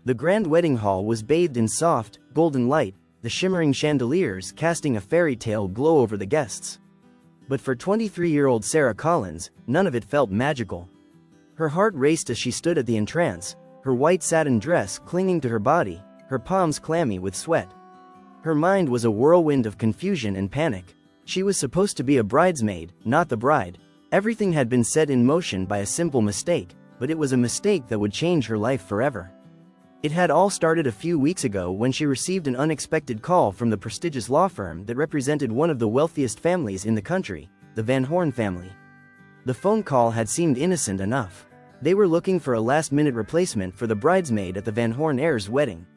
The grand wedding hall was bathed in soft, golden light, the shimmering chandeliers casting a fairy tale glow over the guests. But for 23-year-old Sarah Collins, none of it felt magical. Her heart raced as she stood at the entrance, her white satin dress clinging to her body, her palms clammy with sweat. Her mind was a whirlwind of confusion and panic. She was supposed to be a bridesmaid, not the bride. Everything had been set in motion by a simple mistake, but it was a mistake that would change her life forever. It had all started a few weeks ago when she received an unexpected call from the prestigious law firm that represented one of the wealthiest families in the country, the Van Horn family. The phone call had seemed innocent enough. They were looking for a last-minute replacement for the bridesmaid at the Van Horn heir's wedding.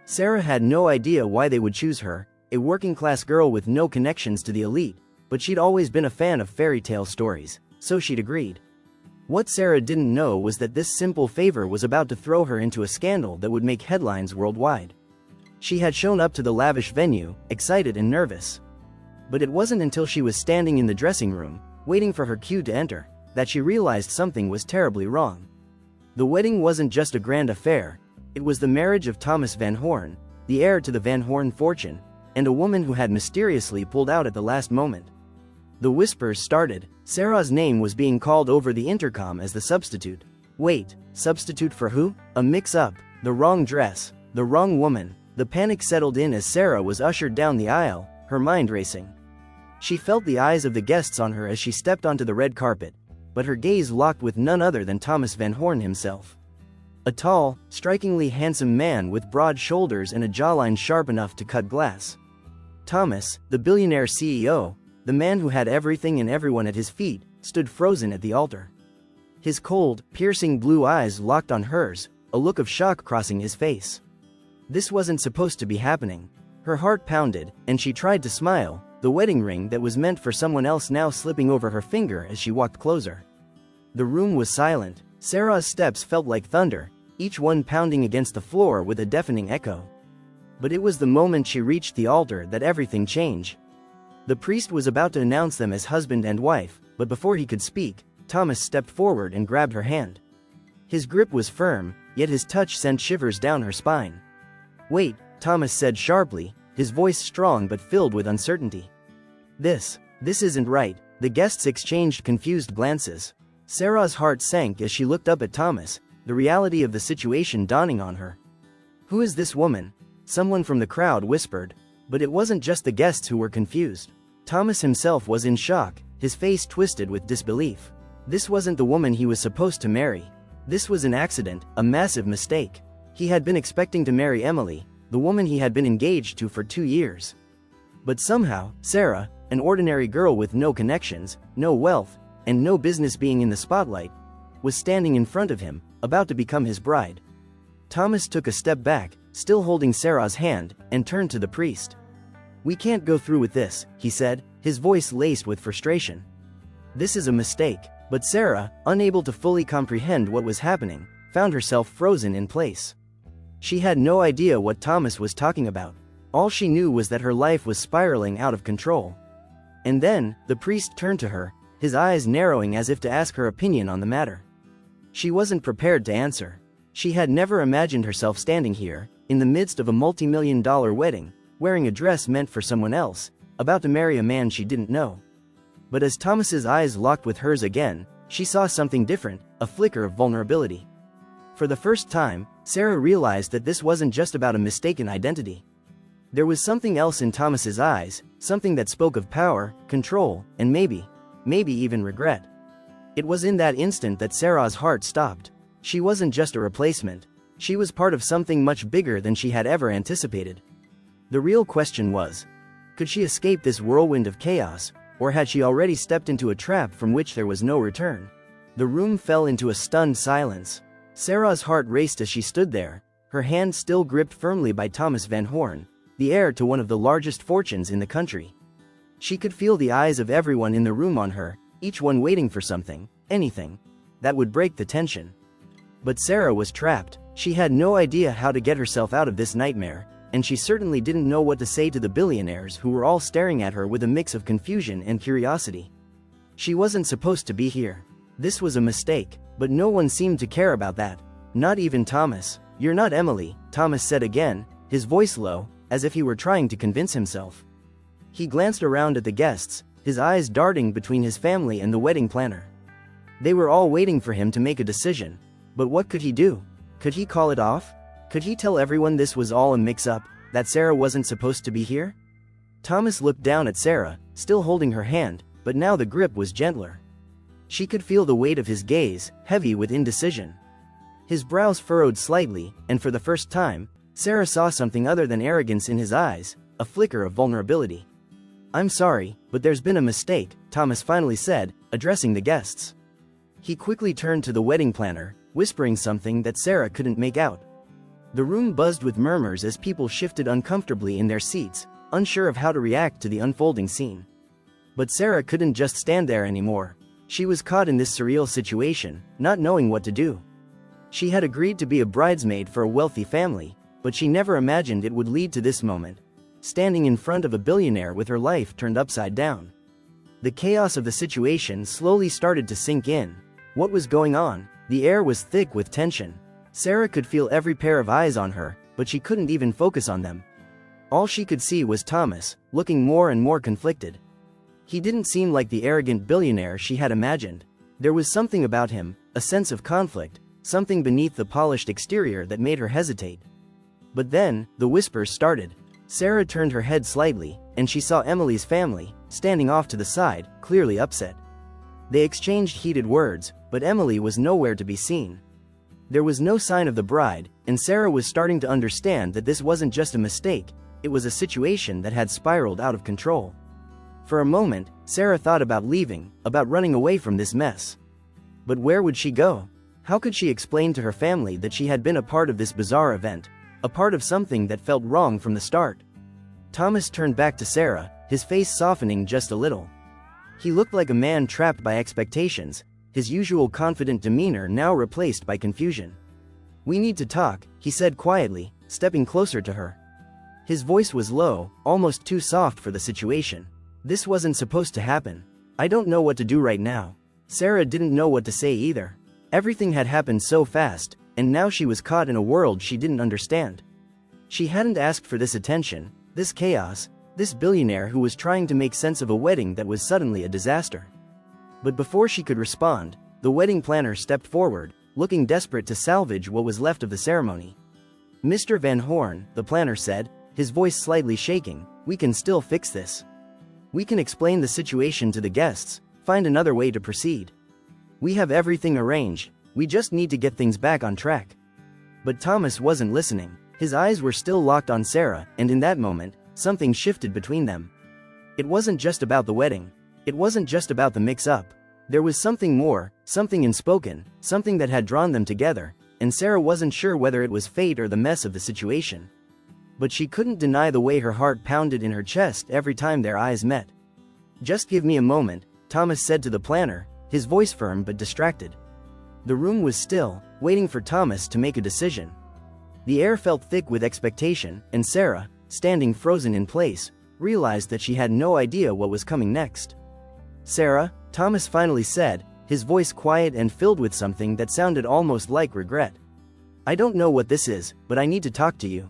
Sarah had no idea why they would choose her, a working-class girl with no connections to the elite, but she'd always been a fan of fairy tale stories, so she'd agreed. What Sarah didn't know was that this simple favor was about to throw her into a scandal that would make headlines worldwide. She had shown up to the lavish venue, excited and nervous. But it wasn't until she was standing in the dressing room, waiting for her cue to enter, that she realized something was terribly wrong. The wedding wasn't just a grand affair, it was the marriage of Thomas Van Horn, the heir to the Van Horn fortune, and a woman who had mysteriously pulled out at the last moment. The whispers started. Sarah's name was being called over the intercom as the substitute. Wait, substitute for who? A mix-up, the wrong dress, the wrong woman. The panic settled in as Sarah was ushered down the aisle, her mind racing. She felt the eyes of the guests on her as she stepped onto the red carpet, but her gaze locked with none other than Thomas Van Horn himself. A tall, strikingly handsome man with broad shoulders and a jawline sharp enough to cut glass. Thomas, the billionaire CEO, the man who had everything and everyone at his feet, stood frozen at the altar. His cold, piercing blue eyes locked on hers, a look of shock crossing his face. This wasn't supposed to be happening. Her heart pounded, and she tried to smile, the wedding ring that was meant for someone else now slipping over her finger as she walked closer. The room was silent. Sarah's steps felt like thunder, each one pounding against the floor with a deafening echo. But it was the moment she reached the altar that everything changed. The priest was about to announce them as husband and wife, but before he could speak, Thomas stepped forward and grabbed her hand. His grip was firm, yet his touch sent shivers down her spine. "Wait," Thomas said sharply, his voice strong but filled with uncertainty. This isn't right." The guests exchanged confused glances. Sarah's heart sank as she looked up at Thomas, the reality of the situation dawning on her. "Who is this woman?" someone from the crowd whispered. But it wasn't just the guests who were confused. Thomas himself was in shock, his face twisted with disbelief. This wasn't the woman he was supposed to marry. This was an accident, a massive mistake. He had been expecting to marry Emily, the woman he had been engaged to for 2 years. But somehow, Sarah, an ordinary girl with no connections, no wealth, and no business being in the spotlight, was standing in front of him, about to become his bride. Thomas took a step back, still holding Sarah's hand, and turned to the priest. "We can't go through with this," he said, his voice laced with frustration. "This is a mistake." But Sarah, unable to fully comprehend what was happening, found herself frozen in place. She had no idea what Thomas was talking about. All she knew was that her life was spiraling out of control. And then, the priest turned to her, his eyes narrowing as if to ask her opinion on the matter. She wasn't prepared to answer. She had never imagined herself standing here, in the midst of a multi-million-dollar wedding, wearing a dress meant for someone else, about to marry a man she didn't know. But as Thomas's eyes locked with hers again, she saw something different, a flicker of vulnerability. For the first time, Sarah realized that this wasn't just about a mistaken identity. There was something else in Thomas's eyes, something that spoke of power, control, and maybe even regret. It was in that instant that Sarah's heart stopped. She wasn't just a replacement. She was part of something much bigger than she had ever anticipated. The real question was, could she escape this whirlwind of chaos, or had she already stepped into a trap from which there was no return? The room fell into a stunned silence. Sarah's heart raced as she stood there, her hand still gripped firmly by Thomas Van Horn, the heir to one of the largest fortunes in the country. She could feel the eyes of everyone in the room on her, each one waiting for something, anything, that would break the tension. But Sarah was trapped. She had no idea how to get herself out of this nightmare, and she certainly didn't know what to say to the billionaires who were all staring at her with a mix of confusion and curiosity. She wasn't supposed to be here. This was a mistake, but no one seemed to care about that. Not even Thomas. "You're not Emily," Thomas said again, his voice low, as if he were trying to convince himself. He glanced around at the guests, his eyes darting between his family and the wedding planner. They were all waiting for him to make a decision. But what could he do? Could he call it off? Could he tell everyone this was all a mix-up, that Sarah wasn't supposed to be here? Thomas looked down at Sarah, still holding her hand, but now the grip was gentler. She could feel the weight of his gaze, heavy with indecision. His brows furrowed slightly, and for the first time, Sarah saw something other than arrogance in his eyes, a flicker of vulnerability. "I'm sorry, but there's been a mistake," Thomas finally said, addressing the guests. He quickly turned to the wedding planner, whispering something that Sarah couldn't make out. The room buzzed with murmurs as people shifted uncomfortably in their seats, unsure of how to react to the unfolding scene. But Sarah couldn't just stand there anymore. She was caught in this surreal situation, not knowing what to do. She had agreed to be a bridesmaid for a wealthy family, but she never imagined it would lead to this moment, standing in front of a billionaire with her life turned upside down. The chaos of the situation slowly started to sink in. What was going on? The air was thick with tension. Sarah could feel every pair of eyes on her, but she couldn't even focus on them. All she could see was Thomas, looking more and more conflicted. He didn't seem like the arrogant billionaire she had imagined. There was something about him, a sense of conflict, something beneath the polished exterior that made her hesitate. But then, the whispers started. Sarah turned her head slightly, and she saw Emily's family, standing off to the side, clearly upset. They exchanged heated words, but Emily was nowhere to be seen. There was no sign of the bride, and Sarah was starting to understand that this wasn't just a mistake, it was a situation that had spiraled out of control. For a moment, Sarah thought about leaving, about running away from this mess. But where would she go? How could she explain to her family that she had been a part of this bizarre event, a part of something that felt wrong from the start? Thomas turned back to Sarah, his face softening just a little. He looked like a man trapped by expectations, his usual confident demeanor now replaced by confusion. "We need to talk," he said quietly, stepping closer to her. His voice was low, almost too soft for the situation. "This wasn't supposed to happen. I don't know what to do right now." Sarah didn't know what to say either. Everything had happened so fast, and now she was caught in a world she didn't understand. She hadn't asked for this attention, this chaos, this billionaire who was trying to make sense of a wedding that was suddenly a disaster. But before she could respond, the wedding planner stepped forward, looking desperate to salvage what was left of the ceremony. "Mr. Van Horn," the planner said, his voice slightly shaking, "we can still fix this. We can explain the situation to the guests, find another way to proceed. We have everything arranged, we just need to get things back on track." But Thomas wasn't listening. His eyes were still locked on Sarah, and in that moment, something shifted between them. It wasn't just about the wedding. It wasn't just about the mix-up. There was something more, something unspoken, something that had drawn them together, and Sarah wasn't sure whether it was fate or the mess of the situation. But she couldn't deny the way her heart pounded in her chest every time their eyes met. "Just give me a moment," Thomas said to the planner, his voice firm but distracted. The room was still, waiting for Thomas to make a decision. The air felt thick with expectation, and Sarah, standing frozen in place, realized that she had no idea what was coming next. "Sarah," Thomas finally said, his voice quiet and filled with something that sounded almost like regret. "I don't know what this is, but I need to talk to you.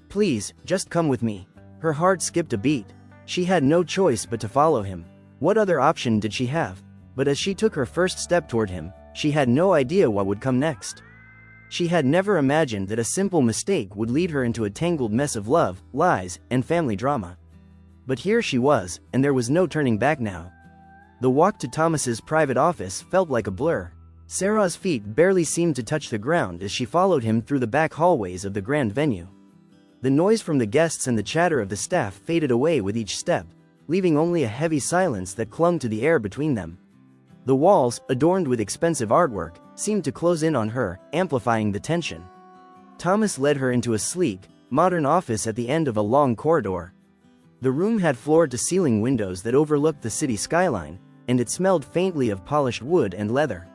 Please, just come with me." Her heart skipped a beat. She had no choice but to follow him. What other option did she have? But as she took her first step toward him, she had no idea what would come next. She had never imagined that a simple mistake would lead her into a tangled mess of love, lies, and family drama. But here she was, and there was no turning back now. The walk to Thomas's private office felt like a blur. Sarah's feet barely seemed to touch the ground as she followed him through the back hallways of the grand venue. The noise from the guests and the chatter of the staff faded away with each step, leaving only a heavy silence that clung to the air between them. The walls, adorned with expensive artwork, seemed to close in on her, amplifying the tension. Thomas led her into a sleek, modern office at the end of a long corridor. The room had floor-to-ceiling windows that overlooked the city skyline, and it smelled faintly of polished wood and leather.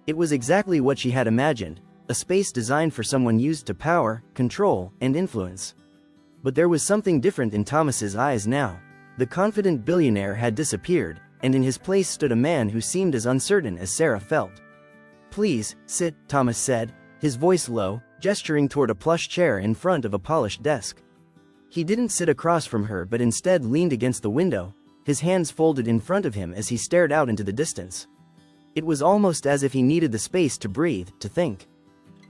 It was exactly what she had imagined, a space designed for someone used to power, control, and influence. But there was something different in Thomas's eyes now. The confident billionaire had disappeared, and in his place stood a man who seemed as uncertain as Sarah felt. "Please, sit," Thomas said, his voice low, gesturing toward a plush chair in front of a polished desk. He didn't sit across from her but instead leaned against the window, his hands folded in front of him as he stared out into the distance. It was almost as if he needed the space to breathe, to think.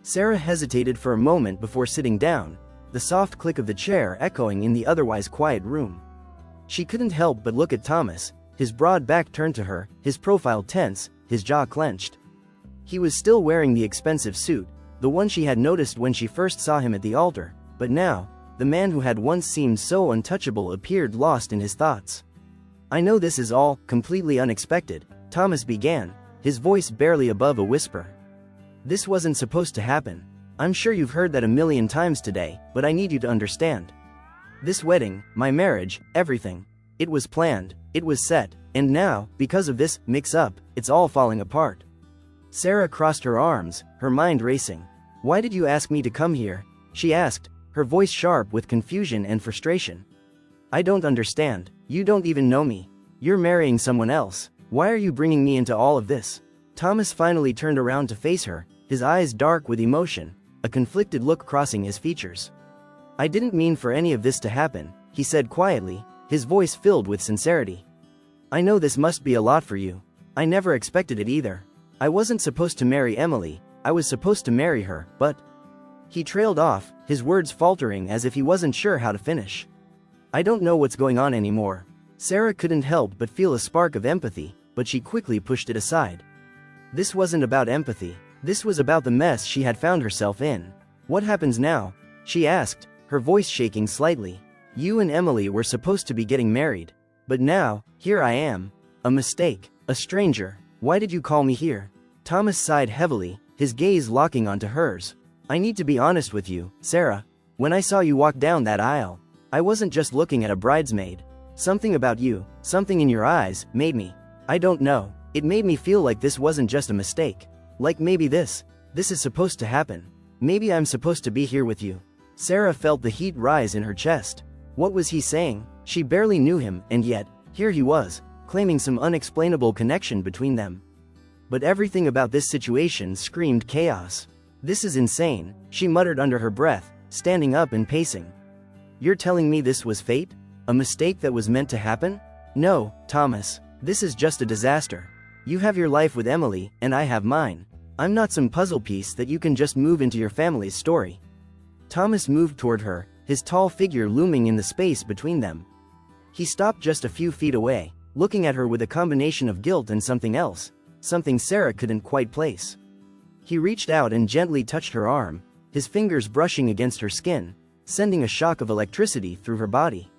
Sarah hesitated for a moment before sitting down, the soft click of the chair echoing in the otherwise quiet room. She couldn't help but look at Thomas, his broad back turned to her, his profile tense, his jaw clenched. He was still wearing the expensive suit, the one she had noticed when she first saw him at the altar, but now, the man who had once seemed so untouchable appeared lost in his thoughts. "I know this is all completely unexpected," Thomas began, his voice barely above a whisper. "This wasn't supposed to happen. I'm sure you've heard that a million times today, but I need you to understand. This wedding, my marriage, everything. It was planned, it was set, and now, because of this mix-up, it's all falling apart." Sarah crossed her arms, her mind racing. "Why did you ask me to come here?" she asked, her voice sharp with confusion and frustration. "I don't understand. You don't even know me. You're marrying someone else. Why are you bringing me into all of this?" Thomas finally turned around to face her, his eyes dark with emotion, a conflicted look crossing his features. "I didn't mean for any of this to happen," he said quietly, his voice filled with sincerity. "I know this must be a lot for you. I never expected it either. I wasn't supposed to marry Emily, I was supposed to marry her, but..." He trailed off, his words faltering as if he wasn't sure how to finish. "I don't know what's going on anymore." Sarah couldn't help but feel a spark of empathy, but she quickly pushed it aside. This wasn't about empathy. This was about the mess she had found herself in. "What happens now?" she asked, her voice shaking slightly. "You and Emily were supposed to be getting married. But now, here I am. A mistake. A stranger. Why did you call me here?" Thomas sighed heavily, his gaze locking onto hers. "I need to be honest with you, Sarah. When I saw you walk down that aisle, I wasn't just looking at a bridesmaid. Something about you, something in your eyes, made me. I don't know. It made me feel like this wasn't just a mistake. Like maybe this is supposed to happen. Maybe I'm supposed to be here with you." Sarah felt the heat rise in her chest. What was he saying? She barely knew him, and yet, here he was, claiming some unexplainable connection between them. But everything about this situation screamed chaos. "This is insane," she muttered under her breath, standing up and pacing. "You're telling me this was fate? A mistake that was meant to happen?" "No, Thomas. This is just a disaster. You have your life with Emily, and I have mine. I'm not some puzzle piece that you can just move into your family's story." Thomas moved toward her, his tall figure looming in the space between them. He stopped just a few feet away, looking at her with a combination of guilt and something else, something Sarah couldn't quite place. He reached out and gently touched her arm, his fingers brushing against her skin, sending a shock of electricity through her body.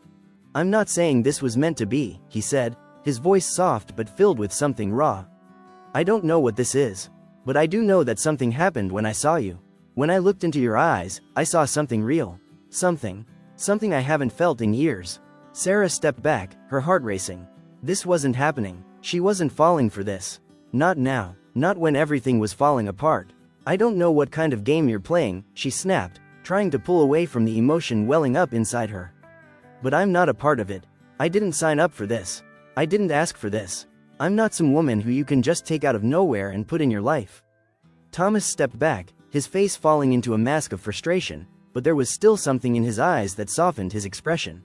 "I'm not saying this was meant to be," he said, his voice soft but filled with something raw. "I don't know what this is. But I do know that something happened when I saw you. When I looked into your eyes, I saw something real. Something I haven't felt in years." Sarah stepped back, her heart racing. This wasn't happening. She wasn't falling for this. Not now. Not when everything was falling apart. "I don't know what kind of game you're playing," she snapped, trying to pull away from the emotion welling up inside her. "But I'm not a part of it. I didn't sign up for this. I didn't ask for this. I'm not some woman who you can just take out of nowhere and put in your life." Thomas stepped back, his face falling into a mask of frustration, but there was still something in his eyes that softened his expression.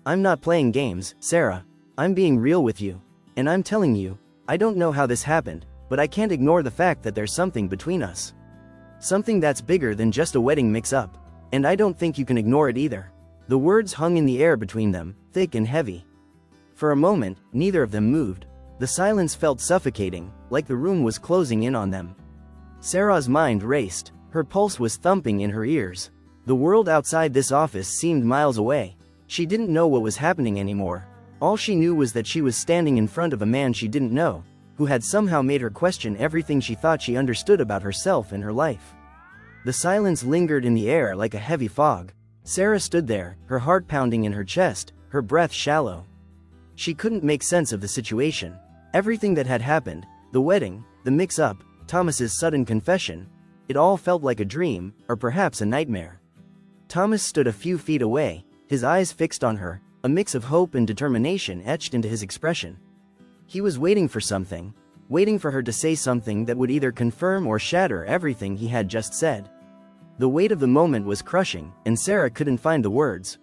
"I'm not playing games, Sarah. I'm being real with you. And I'm telling you, I don't know how this happened, but I can't ignore the fact that there's something between us. Something that's bigger than just a wedding mix-up. And I don't think you can ignore it either." The words hung in the air between them, thick and heavy. For a moment, neither of them moved. The silence felt suffocating, like the room was closing in on them. Sarah's mind raced, her pulse was thumping in her ears. The world outside this office seemed miles away. She didn't know what was happening anymore. All she knew was that she was standing in front of a man she didn't know, who had somehow made her question everything she thought she understood about herself and her life. The silence lingered in the air like a heavy fog. Sarah stood there, her heart pounding in her chest, her breath shallow. She couldn't make sense of the situation. Everything that had happened, the wedding, the mix-up, Thomas's sudden confession, it all felt like a dream, or perhaps a nightmare. Thomas stood a few feet away, his eyes fixed on her, a mix of hope and determination etched into his expression. He was waiting for something, waiting for her to say something that would either confirm or shatter everything he had just said. The weight of the moment was crushing, and Sarah couldn't find the words.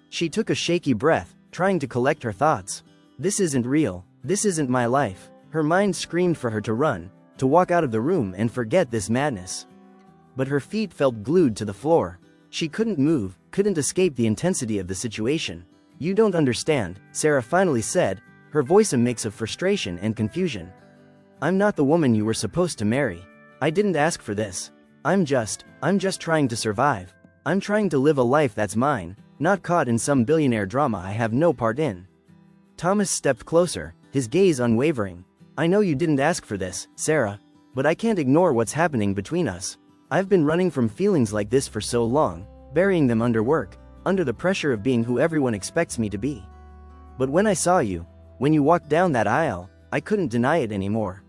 She took a shaky breath, trying to collect her thoughts. This isn't real. This isn't my life. Her mind screamed for her to run, to walk out of the room and forget this madness. But her feet felt glued to the floor. She couldn't move, couldn't escape the intensity of the situation. You don't understand, Sarah finally said, her voice a mix of frustration and confusion. I'm not the woman you were supposed to marry. I didn't ask for this. I'm just trying to survive. I'm trying to live a life that's mine, not caught in some billionaire drama I have no part in. Thomas stepped closer, his gaze unwavering. I know you didn't ask for this, Sarah, but I can't ignore what's happening between us. I've been running from feelings like this for so long, burying them under work, under the pressure of being who everyone expects me to be. But when I saw you, when you walked down that aisle, I couldn't deny it anymore.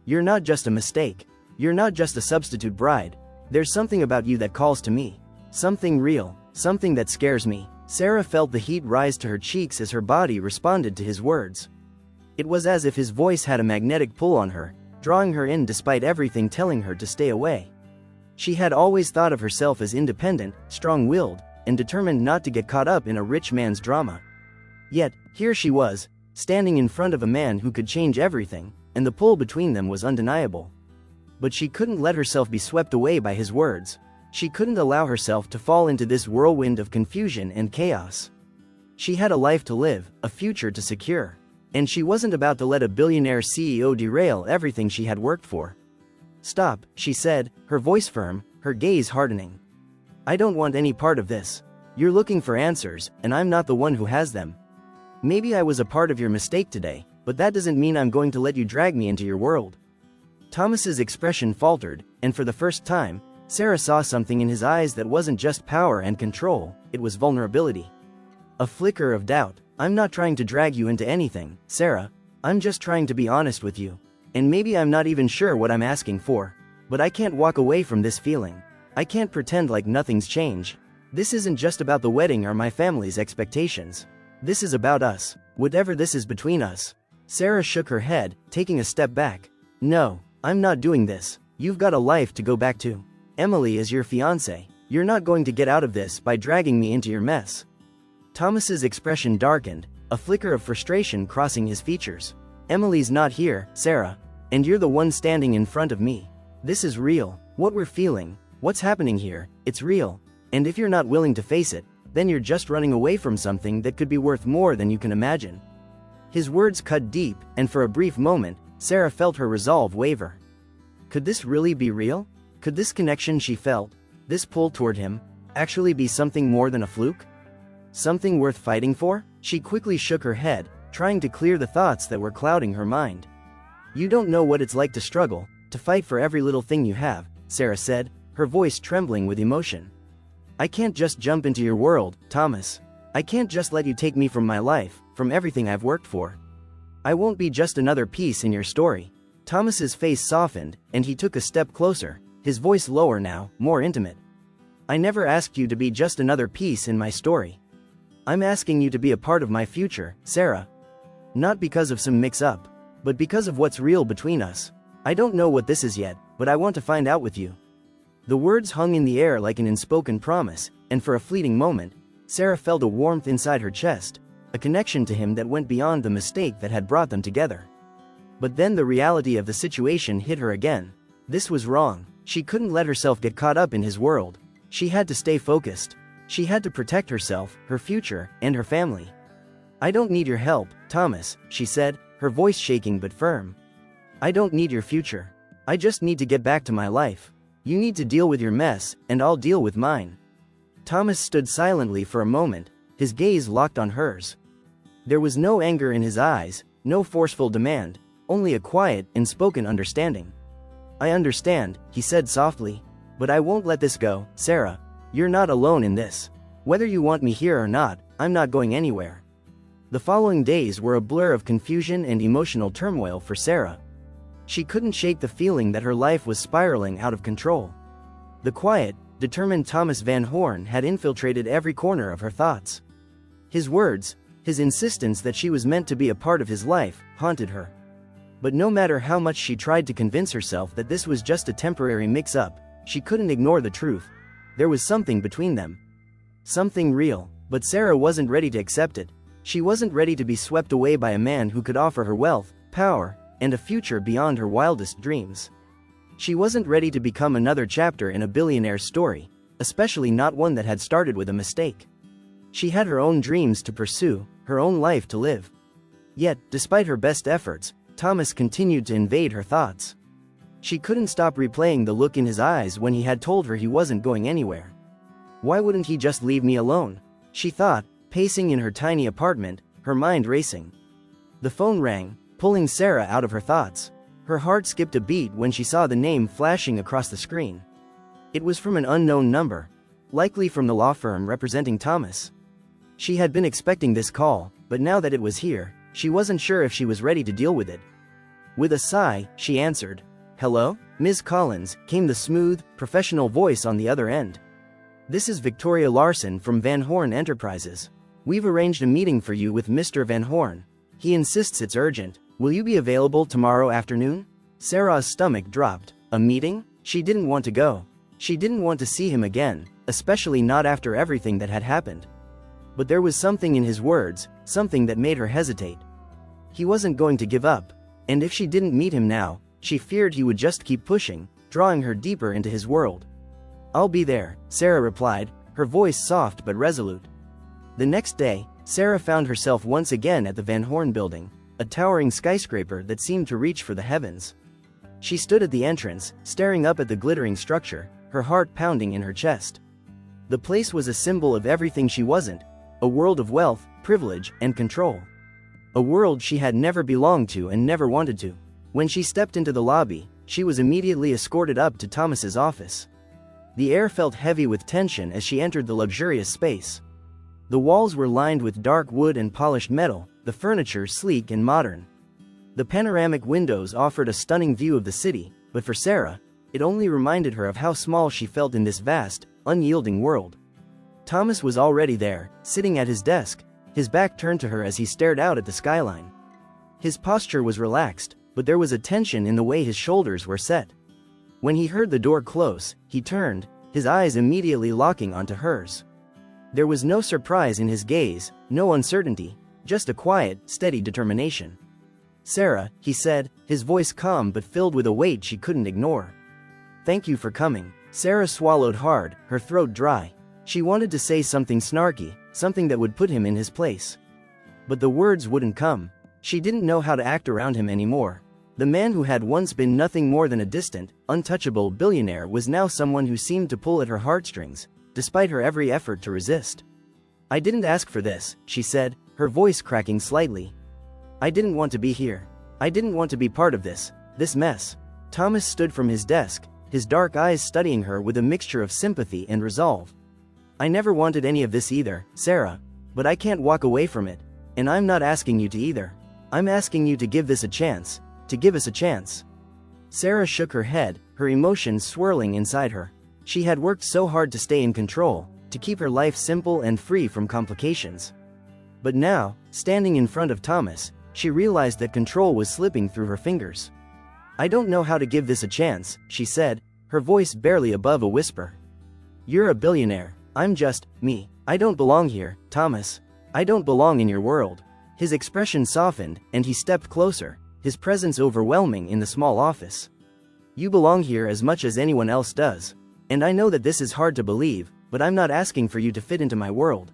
You're not just a mistake. You're not just a substitute bride. There's something about you that calls to me. Something real, something that scares me. Sarah felt the heat rise to her cheeks as her body responded to his words. It was as if his voice had a magnetic pull on her, drawing her in despite everything telling her to stay away. She had always thought of herself as independent, strong-willed, and determined not to get caught up in a rich man's drama. Yet, here she was, standing in front of a man who could change everything, and the pull between them was undeniable. But she couldn't let herself be swept away by his words. She couldn't allow herself to fall into this whirlwind of confusion and chaos. She had a life to live, a future to secure. And she wasn't about to let a billionaire CEO derail everything she had worked for. Stop, she said, her voice firm, her gaze hardening. I don't want any part of this. You're looking for answers, and I'm not the one who has them. Maybe I was a part of your mistake today, but that doesn't mean I'm going to let you drag me into your world. Thomas's expression faltered, and for the first time, Sarah saw something in his eyes that wasn't just power and control, it was vulnerability. A flicker of doubt. I'm not trying to drag you into anything, Sarah. I'm just trying to be honest with you. And maybe I'm not even sure what I'm asking for. But I can't walk away from this feeling. I can't pretend like nothing's changed. This isn't just about the wedding or my family's expectations. This is about us, whatever this is between us. Sarah shook her head, taking a step back. No, I'm not doing this. You've got a life to go back to. Emily is your fiancée. You're not going to get out of this by dragging me into your mess. Thomas's expression darkened, a flicker of frustration crossing his features. Emily's not here, Sarah, and you're the one standing in front of me. This is real. What we're feeling, what's happening here, it's real. And if you're not willing to face it, then you're just running away from something that could be worth more than you can imagine. His words cut deep, and for a brief moment, Sarah felt her resolve waver. Could this really be real? Could this connection she felt, this pull toward him, actually be something more than a fluke? Something worth fighting for? She quickly shook her head, trying to clear the thoughts that were clouding her mind. You don't know what it's like to struggle, to fight for every little thing you have, Sarah said, her voice trembling with emotion. I can't just jump into your world, Thomas. I can't just let you take me from my life, from everything I've worked for. I won't be just another piece in your story. Thomas's face softened, and he took a step closer, his voice lower now, more intimate. I never asked you to be just another piece in my story. I'm asking you to be a part of my future, Sarah. Not because of some mix-up, but because of what's real between us. I don't know what this is yet, but I want to find out with you. The words hung in the air like an unspoken promise, and for a fleeting moment, Sarah felt a warmth inside her chest, a connection to him that went beyond the mistake that had brought them together. But then the reality of the situation hit her again. This was wrong. She couldn't let herself get caught up in his world. She had to stay focused. She had to protect herself, her future, and her family. I don't need your help, Thomas, she said, her voice shaking but firm. I don't need your future. I just need to get back to my life. You need to deal with your mess, and I'll deal with mine. Thomas stood silently for a moment, his gaze locked on hers. There was no anger in his eyes, no forceful demand, only a quiet, unspoken understanding. I understand, he said softly, but I won't let this go, Sarah. You're not alone in this. Whether you want me here or not, I'm not going anywhere. The following days were a blur of confusion and emotional turmoil for Sarah. She couldn't shake the feeling that her life was spiraling out of control. The quiet, determined Thomas Van Horn had infiltrated every corner of her thoughts. His words, his insistence that she was meant to be a part of his life, haunted her. But no matter how much she tried to convince herself that this was just a temporary mix-up, she couldn't ignore the truth. There was something between them. Something real, but Sarah wasn't ready to accept it. She wasn't ready to be swept away by a man who could offer her wealth, power, and a future beyond her wildest dreams. She wasn't ready to become another chapter in a billionaire's story, especially not one that had started with a mistake. She had her own dreams to pursue, her own life to live. Yet, despite her best efforts, Thomas continued to invade her thoughts. She couldn't stop replaying the look in his eyes when he had told her he wasn't going anywhere. Why wouldn't he just leave me alone? She thought, pacing in her tiny apartment, her mind racing. The phone rang, pulling Sarah out of her thoughts. Her heart skipped a beat when she saw the name flashing across the screen. It was from an unknown number, likely from the law firm representing Thomas. She had been expecting this call, but now that it was here, she wasn't sure if she was ready to deal with it. With a sigh, she answered. "Hello, Ms. Collins," came the smooth, professional voice on the other end. "This is Victoria Larson from Van Horn Enterprises. We've arranged a meeting for you with Mr. Van Horn. He insists it's urgent. Will you be available tomorrow afternoon?" Sarah's stomach dropped. A meeting? She didn't want to go. She didn't want to see him again, especially not after everything that had happened. But there was something in his words, something that made her hesitate. He wasn't going to give up, and if she didn't meet him now, she feared he would just keep pushing, drawing her deeper into his world. "I'll be there," Sarah replied, her voice soft but resolute. The next day, Sarah found herself once again at the Van Horn building, a towering skyscraper that seemed to reach for the heavens. She stood at the entrance, staring up at the glittering structure, her heart pounding in her chest. The place was a symbol of everything she wasn't, a world of wealth, privilege, and control. A world she had never belonged to and never wanted to. When she stepped into the lobby, she was immediately escorted up to Thomas's office. The air felt heavy with tension as she entered the luxurious space. The walls were lined with dark wood and polished metal, the furniture sleek and modern. The panoramic windows offered a stunning view of the city, but for Sarah, it only reminded her of how small she felt in this vast, unyielding world. Thomas was already there, sitting at his desk, his back turned to her as he stared out at the skyline. His posture was relaxed, but there was a tension in the way his shoulders were set. When he heard the door close, he turned, his eyes immediately locking onto hers. There was no surprise in his gaze, no uncertainty, just a quiet, steady determination. "Sarah," he said, his voice calm but filled with a weight she couldn't ignore. "Thank you for coming." Sarah swallowed hard, her throat dry. She wanted to say something snarky, something that would put him in his place. But the words wouldn't come. She didn't know how to act around him anymore. The man who had once been nothing more than a distant, untouchable billionaire was now someone who seemed to pull at her heartstrings, despite her every effort to resist. "I didn't ask for this," she said, her voice cracking slightly. "I didn't want to be here. I didn't want to be part of this mess." Thomas stood from his desk, his dark eyes studying her with a mixture of sympathy and resolve. "I never wanted any of this either, Sarah, but I can't walk away from it, and I'm not asking you to either. I'm asking you to give this a chance, to give us a chance." Sarah shook her head, her emotions swirling inside her. She had worked so hard to stay in control, to keep her life simple and free from complications. But now, standing in front of Thomas, she realized that control was slipping through her fingers. "I don't know how to give this a chance," she said, her voice barely above a whisper. "You're a billionaire. I'm just me. I don't belong here, Thomas. I don't belong in your world." His expression softened, and he stepped closer, his presence overwhelming in the small office. "You belong here as much as anyone else does. And I know that this is hard to believe, but I'm not asking for you to fit into my world.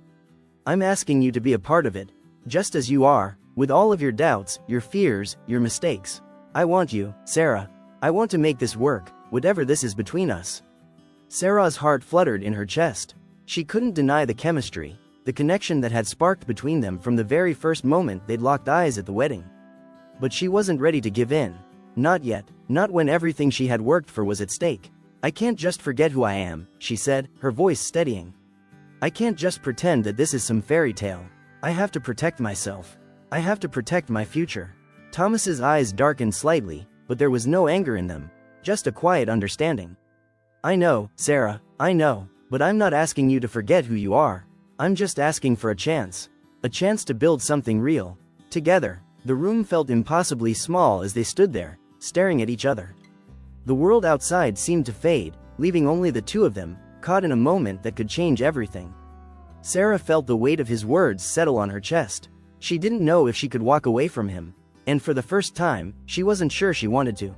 I'm asking you to be a part of it, just as you are, with all of your doubts, your fears, your mistakes. I want you, Sarah. I want to make this work, whatever this is between us." Sarah's heart fluttered in her chest. She couldn't deny the chemistry, the connection that had sparked between them from the very first moment they'd locked eyes at the wedding. But she wasn't ready to give in. Not yet, not when everything she had worked for was at stake. "I can't just forget who I am," she said, her voice steadying. "I can't just pretend that this is some fairy tale. I have to protect myself. I have to protect my future." Thomas's eyes darkened slightly, but there was no anger in them, just a quiet understanding. "I know, Sarah, I know, but I'm not asking you to forget who you are. I'm just asking for a chance to build something real, together." The room felt impossibly small as they stood there, staring at each other. The world outside seemed to fade, leaving only the two of them, caught in a moment that could change everything. Sarah felt the weight of his words settle on her chest. She didn't know if she could walk away from him, and for the first time, she wasn't sure she wanted to.